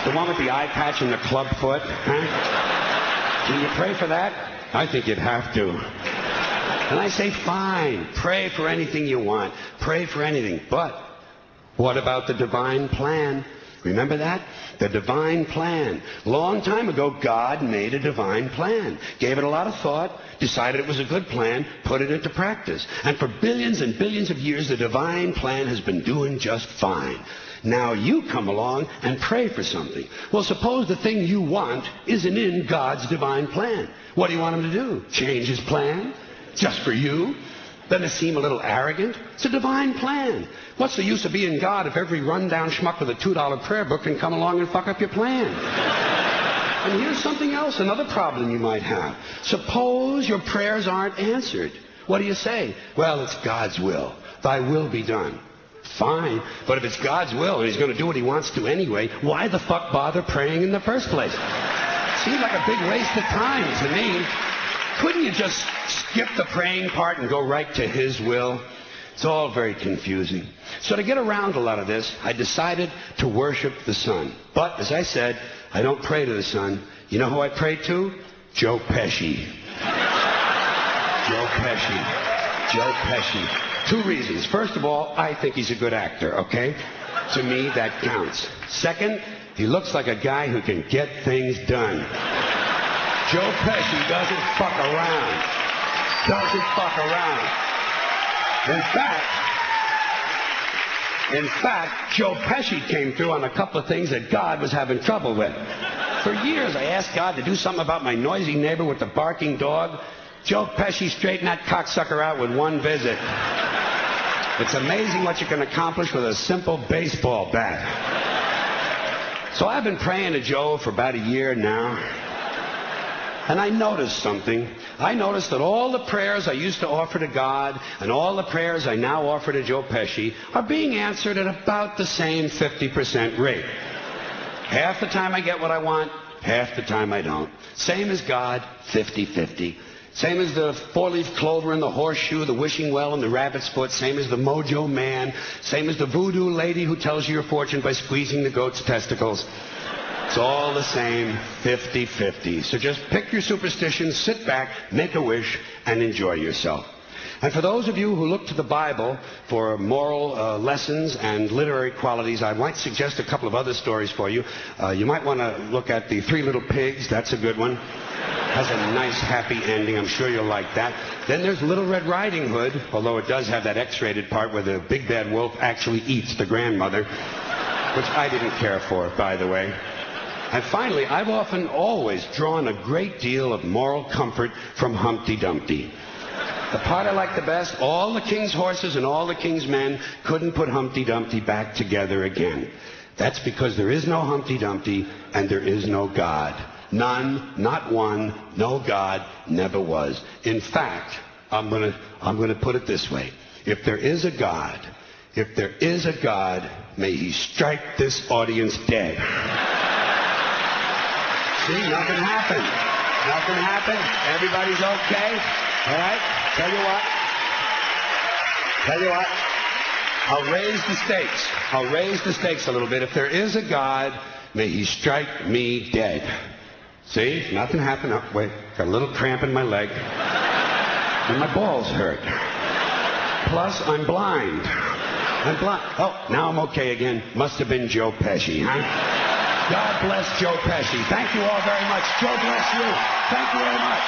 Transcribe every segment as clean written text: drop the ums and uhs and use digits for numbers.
The one with the eye patch and the club foot, huh? Can you pray for that? I think you'd have to. And I say, fine, pray for anything you want. Pray for anything. But what about the divine plan? Remember that? The divine plan. Long time ago, God made a divine plan. Gave it a lot of thought, decided it was a good plan, put it into practice. And for billions and billions of years, the divine plan has been doing just fine. Now you come along and pray for something. Well, suppose the thing you want isn't in God's divine plan. What do you want him to do? Change his plan? Just for you? Doesn't it seem a little arrogant? It's a divine plan. What's the use of being God if every rundown schmuck with a $2 prayer book can come along and fuck up your plan? And here's something else, another problem you might have. Suppose your prayers aren't answered. What do you say? Well, it's God's will. Thy will be done. Fine, but if it's God's will and he's going to do what he wants to anyway, why the fuck bother praying in the first place? Seems like a big waste of time to me. Couldn't you just skip the praying part and go right to his will? It's all very confusing. So to get around a lot of this, I decided to worship the sun. But, as I said, I don't pray to the sun. You know who I pray to? Joe Pesci. Joe Pesci. Joe Pesci. 2 reasons. First of all, I think he's a good actor, okay? To me, that counts. Second, he looks like a guy who can get things done. Joe Pesci doesn't fuck around. Doesn't fuck around. In fact, Joe Pesci came through on a couple of things that God was having trouble with. For years, I asked God to do something about my noisy neighbor with the barking dog. Joe Pesci straightened that cocksucker out with 1 visit. It's amazing what you can accomplish with a simple baseball bat. So I've been praying to Joe for about a year now. And I noticed something. I noticed that all the prayers I used to offer to God and all the prayers I now offer to Joe Pesci are being answered at about the same 50% rate. Half the time I get what I want, half the time I don't. Same as God, 50-50. Same as the 4-leaf clover and the horseshoe, the wishing well and the rabbit's foot. Same as the mojo man. Same as the voodoo lady who tells you your fortune by squeezing the goat's testicles. It's all the same, 50-50. So just pick your superstitions, sit back, make a wish, and enjoy yourself. And for those of you who look to the Bible for moral lessons and literary qualities, I might suggest a couple of other stories for you. You might want to look at the 3 Little Pigs. That's a good one. Has a nice, happy ending. I'm sure you'll like that. Then there's Little Red Riding Hood, although it does have that X-rated part where the big bad wolf actually eats the grandmother, which I didn't care for, by the way. And finally, I've often always drawn a great deal of moral comfort from Humpty Dumpty. The part I like the best, all the king's horses and all the king's men couldn't put Humpty Dumpty back together again. That's because there is no Humpty Dumpty and there is no God. None, not one, no God, never was. In fact, I'm gonna put it this way. If there is a God, may he strike this audience dead. See, nothing happened. Nothing happened. Everybody's okay. All right? Tell you what. I'll raise the stakes a little bit. If there is a God, may he strike me dead. See? Nothing happened. Oh, wait. Got a little cramp in my leg. And my balls hurt. Plus, I'm blind. Oh, now I'm okay again. Must have been Joe Pesci, huh? God bless Joe Pesci. Thank you all very much. Joe bless you. Thank you very much.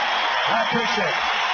I appreciate it.